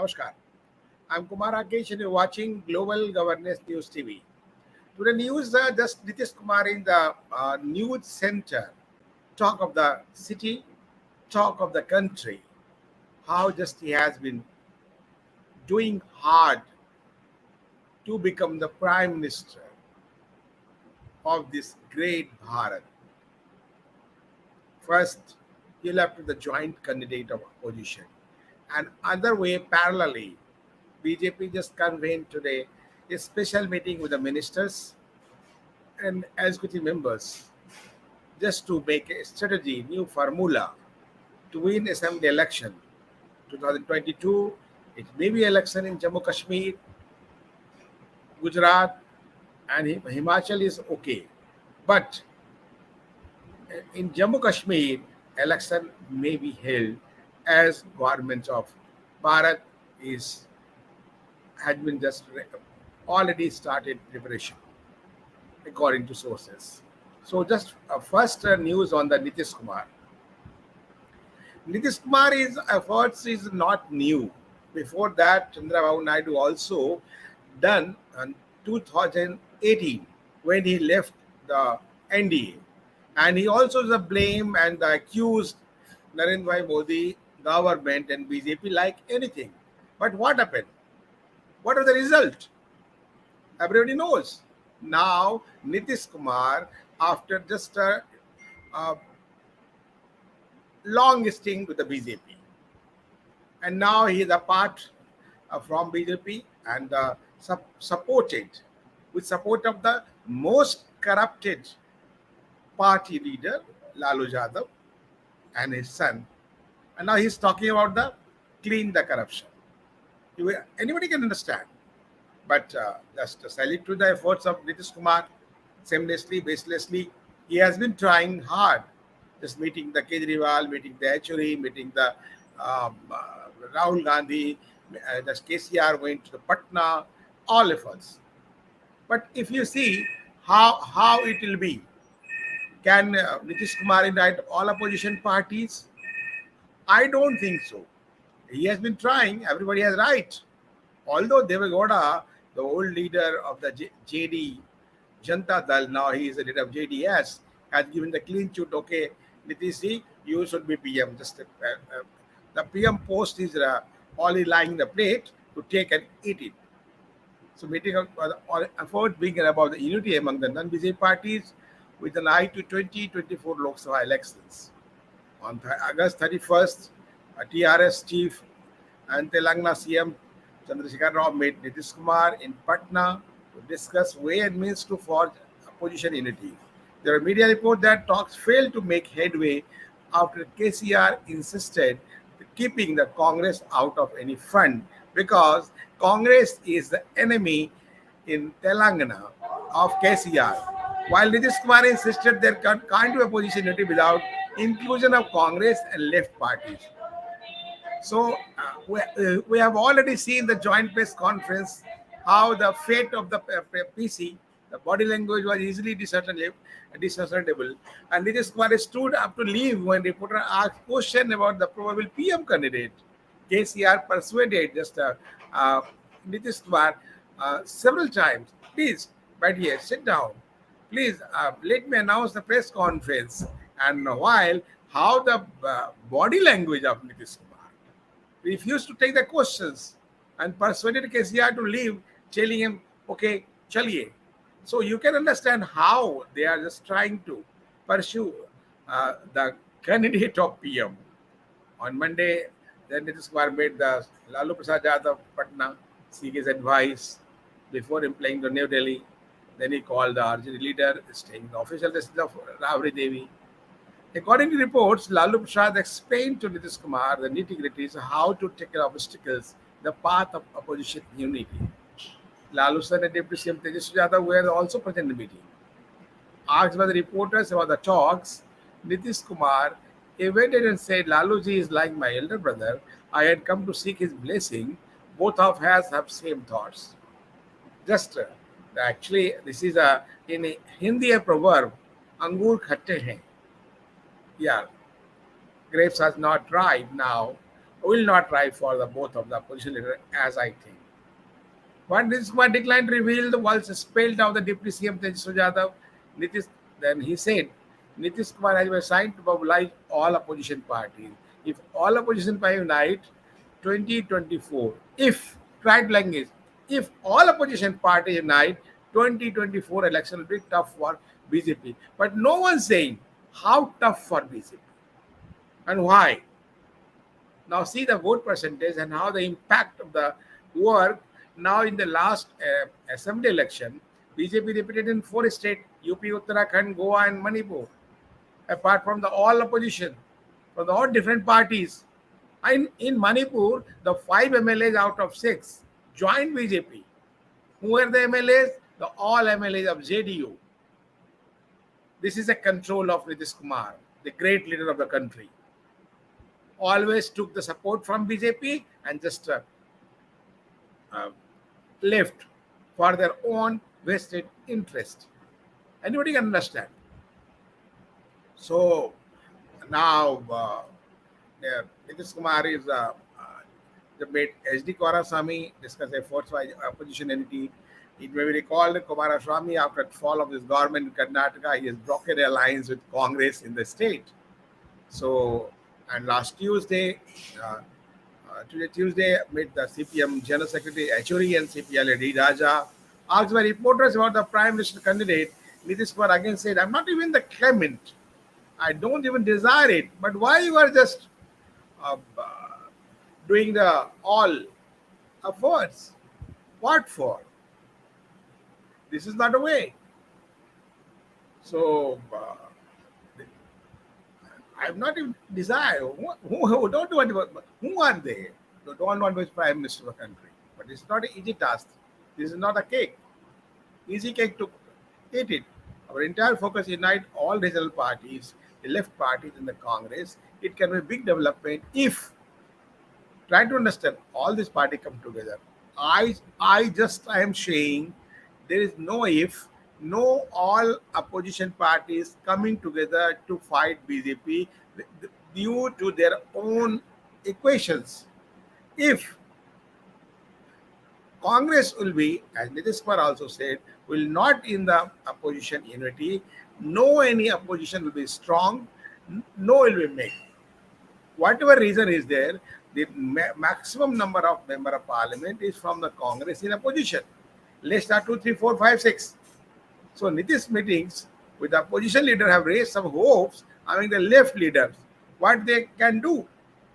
Namaskar. I'm Kumar Rakesh and you're watching Global Governance News TV. Today news, just Nitish Kumar in the news center. Talk of the city, talk of the country. How just he has been doing hard to become the prime minister of this great Bharat. First, he left the joint candidate of opposition. And other way, parallelly, BJP just convened today a special meeting with the ministers and executive members just to make a strategy, new formula to win assembly election 2022. It may be election in Jammu Kashmir, Gujarat, and Himachal is okay. But in Jammu Kashmir, election may be held as government of Bharat is had been just already started preparation according to sources. So just first news on the Nitish Kumar. Nitish Kumar's efforts is not new. Before that, Chandrababu Naidu also done in 2018 when he left the NDA. And he also the blame and accused Narendra Bhai Modi government and BJP like anything. But what happened? What was the result? Everybody knows. Now, Nitish Kumar, after just a long stint with the BJP, and now he is apart from BJP and supported with support of the most corrupted party leader, Lalu Yadav, and his son. And now he's talking about the clean the corruption. Anybody can understand. But just to salute to the efforts of Nitish Kumar, shamelessly, baselessly, he has been trying hard. Just meeting the Kejriwal, meeting the HOD, meeting the Rahul Gandhi, just KCR went to the Patna, all efforts. But if you see how it will be, can Nitish Kumar invite all opposition parties? I don't think so. He has been trying. Everybody has right. Although Devegowda, the old leader of the JD Janta Dal, now he is the leader of JDS, has given the clean chit. Okay, Nitish, you should be PM. Just the PM post is only lying in the plate to take and eat it. So meeting of all effort being about the unity among the non-BJP parties with an eye to 2024 Lok Sabha elections. On August 31st, TRS chief and Telangana CM Chandrasekhar Rao met Nitish Kumar in Patna to discuss way and means to forge opposition unity. There are media reports that talks failed to make headway after KCR insisted keeping the Congress out of any fund because Congress is the enemy in Telangana of KCR. While Nitish Kumar insisted there can't be opposition unity without inclusion of Congress and left parties. So we have already seen the joint press conference how the fate of the PC, the body language was easily discernible, and Nitish Kumar stood up to leave when reporter asked question about the probable PM candidate. KCR persuaded just Nitish Kumar several times. Please, my dear, sit down. Please let me announce the press conference. And while how the body language of Nitish Kumar refused to take the questions and persuaded KCR to leave, telling him, okay, chaliye. So you can understand how they are just trying to pursue the candidate of PM. On Monday, then Nitish Kumar made the Lalu Prasad Yadav Patna seek his advice before implying to New Delhi. Then he called the RJD leader, staying in the official residence of Rabri Devi. According to reports, Lalu Prasad explained to Nitish Kumar the nitty-gritties of how to tackle obstacles, the path of opposition unity. Lalu Sir and Deputy CM Tejasvi Yadav were also present in the meeting. Asked by the reporters about the talks, Nitish Kumar evaded and said, Laluji is like my elder brother. I had come to seek his blessing. Both of us have same thoughts. Just actually, this is in Hindi a proverb, Angur khatte hain. Yeah, grapes are not ripe now, will not try for the both of the opposition leader, as I think. But this Kumar decline revealed was spelled out the Deputy CM Tejas Yadav. Nitish, then he said, Nitish Kumar has been assigned to mobilize all opposition parties. If all opposition parties unite, 2024, if, tried language, if all opposition parties unite, 2024 election will be tough for BJP. But no one saying how tough for BJP and why. Now see the vote percentage and how the impact of the work. Now in the last assembly election, BJP repeated in four states: UP, Uttarakhand, Goa, and Manipur. Apart from the all opposition, from the all different parties. In Manipur, the 5 MLAs out of 6 joined BJP. Who are the MLAs? The all MLAs of JDU. This is a control of Nitish Kumar, the great leader of the country. Always took the support from BJP and just uh, left for their own vested interest. Anybody can understand. So now Nitish Kumar is the made HD Kumaraswamy discuss efforts by opposition entity. It may be recalled that Kumaraswamy, after the fall of his government in Karnataka, he has broken alliance with Congress in the state. So, and last Tuesday, Tuesday, met the CPM General Secretary Achuri and CPL D. Raja. Asked by reporters about the Prime Minister candidate, Nitish Kumar again said, I'm not even the claimant. I don't even desire it. But why you are just doing the all efforts? What for? This is not a way. So, I'm not even desire. Who don't want to, who are they? Who don't want to be prime minister of the country. But it's not an easy task. This is not a cake. Easy cake to eat it. Our entire focus unite all regional parties, the left parties in the Congress. It can be a big development if try to understand all these parties come together. I am saying there is no if, no all opposition parties coming together to fight BJP due to their own equations. If Congress will be, as Nitish Kumar also said, will not in the opposition unity, no any opposition will be strong, no will be made. Whatever reason is there, the maximum number of member of parliament is from the Congress in opposition. Let's start 2, 3, 4, 5, 6. So Nitish meetings with the opposition leader have raised some hopes among the left leaders. What they can do?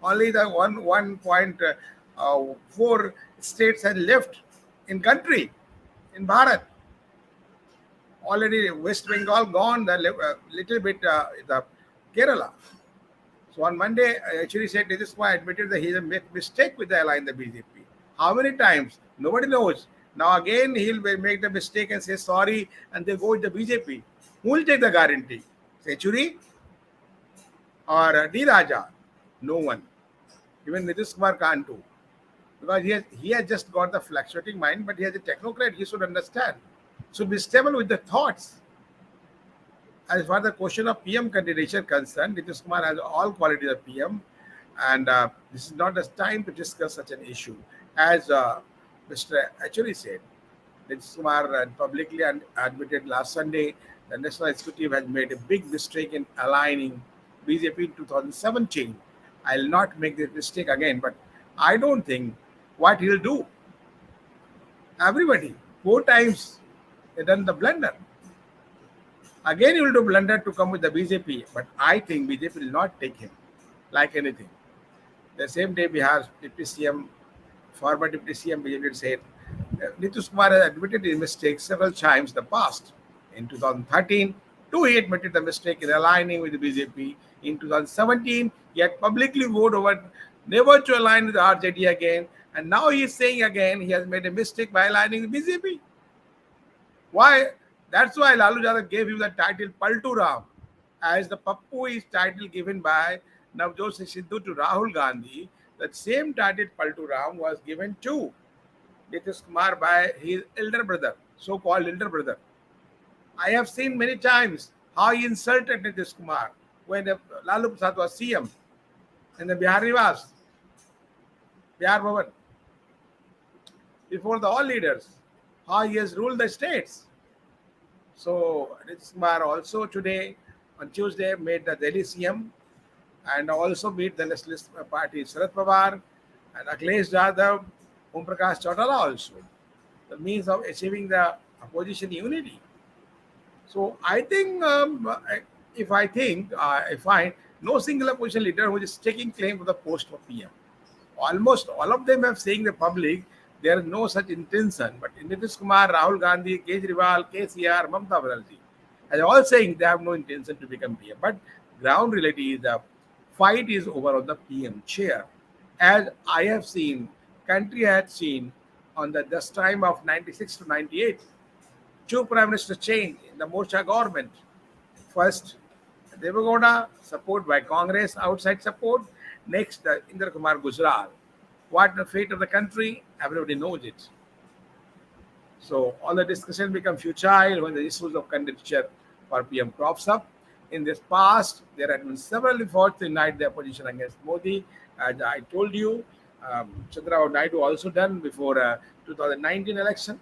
Only the 1.4 states have left in country, in Bharat. Already West Bengal gone, the little bit the Kerala. So on Monday, actually said Nitish Kumar admitted that he has made mistake with the ally in the BJP. How many times? Nobody knows. Now again he'll make the mistake and say sorry, and they go with the BJP. Who will take the guarantee? Achuri or D. Raja? No one. Even Nitish Kumar can't do. Because he has just got the fluctuating mind, but he has a technocrat, he should understand. Should be stable with the thoughts. As far as the question of PM candidature concerned, Nitish Kumar has all qualities of PM, and this is not the time to discuss such an issue. As Mr. Achuri said, Nitish Kumar publicly admitted last Sunday the National Executive has made a big mistake in aligning BJP in 2017. I'll not make this mistake again, but I don't think what he'll do. Everybody, 4 times they done the blunder. Again, he will do blunder to come with the BJP, but I think BJP will not take him like anything. The same day, Bihar's Deputy CM, former Deputy CM BJP said, Nitish Kumar has admitted his mistakes several times in the past. In 2013, too, he admitted the mistake in aligning with the BJP. In 2017, he had publicly vowed over never to align with the RJD again. And now he is saying again he has made a mistake by aligning with BJP. Why? That's why Lalu Yadav gave him the title Paltu Ram, as the Pappu is title given by Navjot Singh Sidhu to Rahul Gandhi. That same title Paltu Ram was given to Nitish Kumar by his elder brother, so-called elder brother. I have seen many times how he insulted Nitish Kumar when Lalu Prasad was CM in the Bihar Nivas. Pyar Bhavan, before the all leaders, how he has ruled the states. So Nitish Kumar also today on Tuesday made the Delhi CM and also meet the nationalist party Sharad Pawar and Akhilesh Yadav, Om Prakash Chautala also. The means of achieving the opposition unity. So I think if I think I find no single opposition leader who is taking claim for the post of PM. Almost all of them have saying the public there is no such intention. But Nitish Kumar, Rahul Gandhi, Kejriwal, KCR, Mamta Banerjee, are all saying they have no intention to become PM. But ground reality is the fight is over on the PM chair. As I have seen, country had seen on the this time of 96 to 98, two prime minister change in the Morcha government. First, Devagowda, support by Congress, outside support. Next, Indra Kumar Gujral. What the fate of the country? Everybody knows it. So all the discussion become futile when the issues of candidature for PM crops up. In this past, there had been several efforts to unite the opposition against Modi. As I told you, Chandrababu Naidu also done before 2019 election.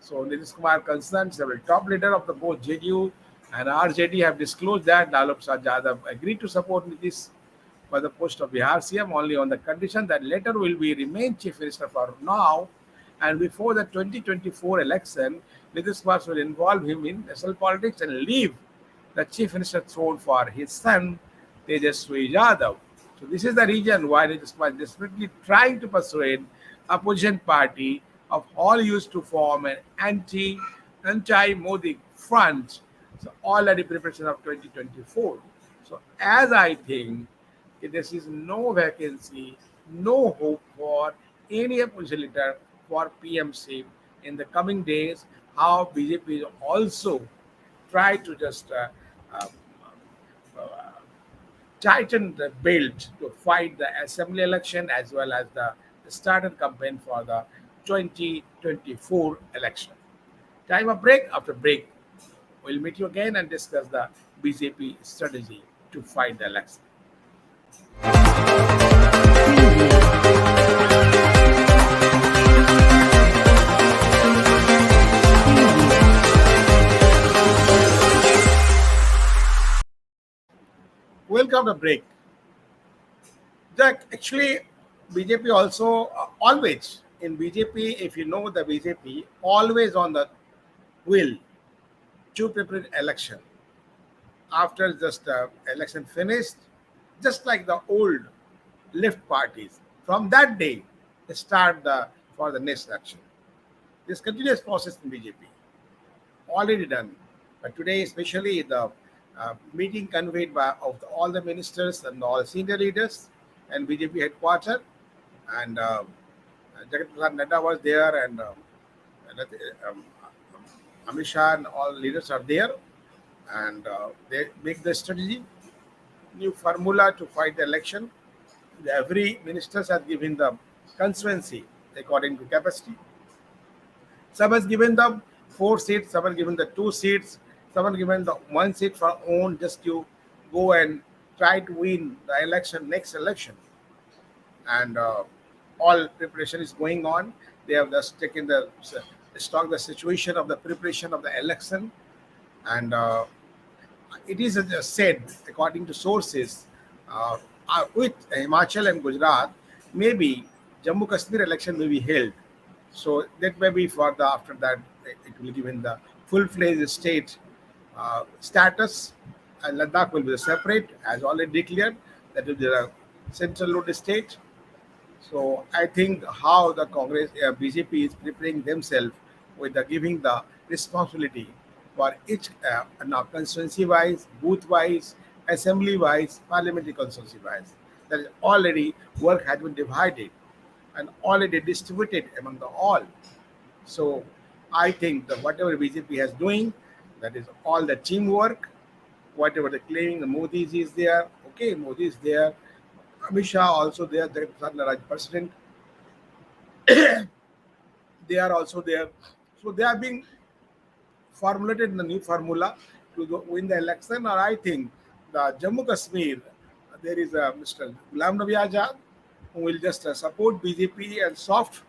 So Nitish Kumar concerned several top leader of the both JDU and RJD have disclosed that Lalu Prasad Yadav agreed to support Nitish for the post of Bihar CM only on the condition that later will be remain chief minister for now and before the 2024 election, Nitish Kumar will involve him in national politics and leave the chief minister throne for his son Tejaswi Yadav. So this is the reason why Nitish Kumar is desperately trying to persuade opposition party of all used to form an anti-Modi front. So already preparation of 2024. So as I think there is no vacancy, no hope for any opposition leader for PMC in the coming days. How BJP also try to just uh, uh, tighten the belt to fight the assembly election as well as the started campaign for the 2024 election. Time of break. After break, we'll meet you again and discuss the BJP strategy to fight the election. Welcome to break. Jack, actually, BJP also always in BJP, if you know the BJP, always on the will to prepare election. After just election finished, just like the old left parties, from that day they start the for the next election. This continuous process in BJP already done, but today especially the meeting conveyed by of all the ministers and all senior leaders and BJP headquarters and Jagat Prasad Nadda was there and, Amit Shah and all leaders are there and they make the strategy, new formula to fight the election. Every minister has given the constituency according to capacity. Some has given the 4 seats, some has given the 2 seats, some has given the 1 seat for own just to go and try to win the election, next election. And all preparation is going on. They have just taken the stock the situation of the preparation of the election, and it is said according to sources with Himachal and Gujarat, maybe Jammu Kashmir election may be held. So that may be for the after that it will give in the full-fledged state status, and Ladakh will be separate as already declared. That will be the central road state. So I think how the Congress BJP is preparing themselves with the giving the responsibility for each now constituency wise, booth wise, assembly wise, parliamentary constituency wise. That is already work has been divided and already distributed among the all. So I think that whatever BJP has doing, that is all the teamwork. Whatever the claiming the Modi is there, okay, Modi is there. Amit Shah also there, the Raj president, they are also there. So they are being formulated in the new formula to win the election. Or I think the Jammu Kashmir, there is a Mr. Ghulam Nabi Azad, who will just support BJP and soft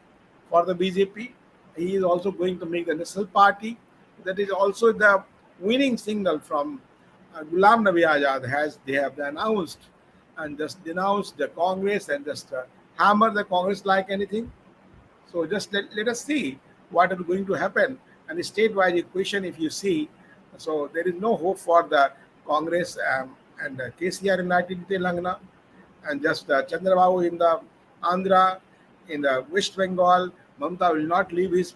for the BJP. He is also going to make the national party. That is also the winning signal from Ghulam Nabi Azad, has they have announced and just denounced the Congress and just hammer the Congress like anything. So just let us see what is going to happen. And the statewide equation, if you see, so there is no hope for the Congress and KCR United in Telangana, and just Chandrababu in the Andhra, in the West Bengal. Mamta will not leave his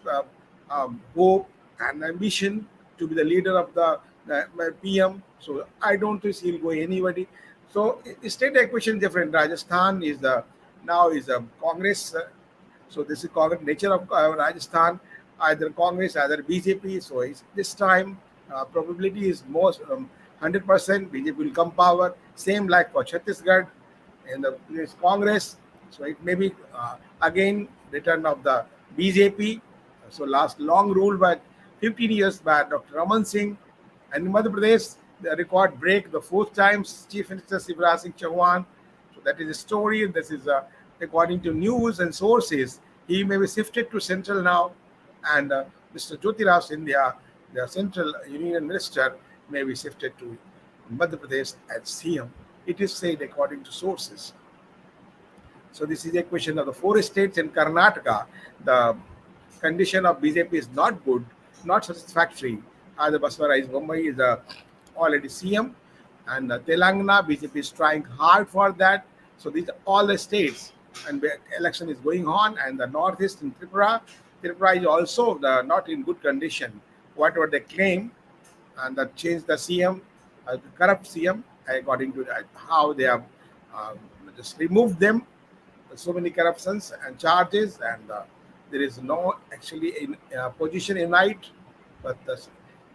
hope and ambition to be the leader of the PM. So I don't think he'll go anybody. So state equation different. Rajasthan is the now is a Congress. So this is Congress nature of Rajasthan, either Congress, either BJP. So this time probability is most 100% BJP will come power. Same like for Chhattisgarh in the this Congress. So it may be again return of the BJP. So last long rule by 15 years by Dr. Raman Singh, and in Madhya Pradesh the record break the fourth time Chief Minister Shivraj Singh Chauhan. So that is a story. This is according to news and sources. He may be shifted to central now, and Mr. Jyotirao Scindia, the central union minister, may be shifted to Madhya Pradesh as CM. It is said according to sources. So this is a question of the four states in Karnataka. The condition of BJP is not good, not satisfactory. The Baswaraj Bombay is already CM, and Telangana BJP is trying hard for that. So these are all the states, and the election is going on. And the northeast in Tripura is also not in good condition. Whatever they claim, and that changed the CM, the corrupt CM, according to how they have uh, just removed them. So many corruptions and charges, and there is no actually in position in night. But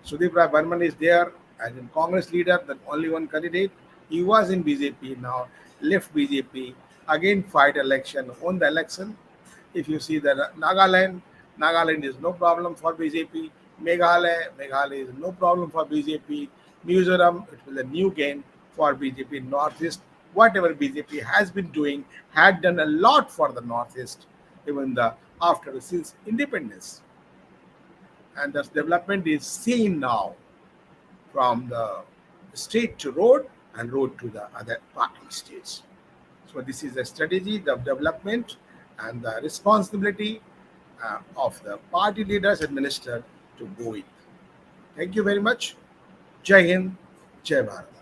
Sudip Rai Burman is there as a Congress leader, the only one candidate. He was in BJP, now left BJP, again fight election, won the election. If you see the Nagaland is no problem for BJP. Meghalaya is no problem for BJP. Mizoram, it will a new gain for BJP Northeast. Whatever BJP has been doing, had done a lot for the Northeast, even the after since independence. And this development is seen now from the state to road and road to the other party states. So this is a strategy, the development and the responsibility of the party leaders and minister to go with. Thank you very much. Jai Hind, Jai Bharat.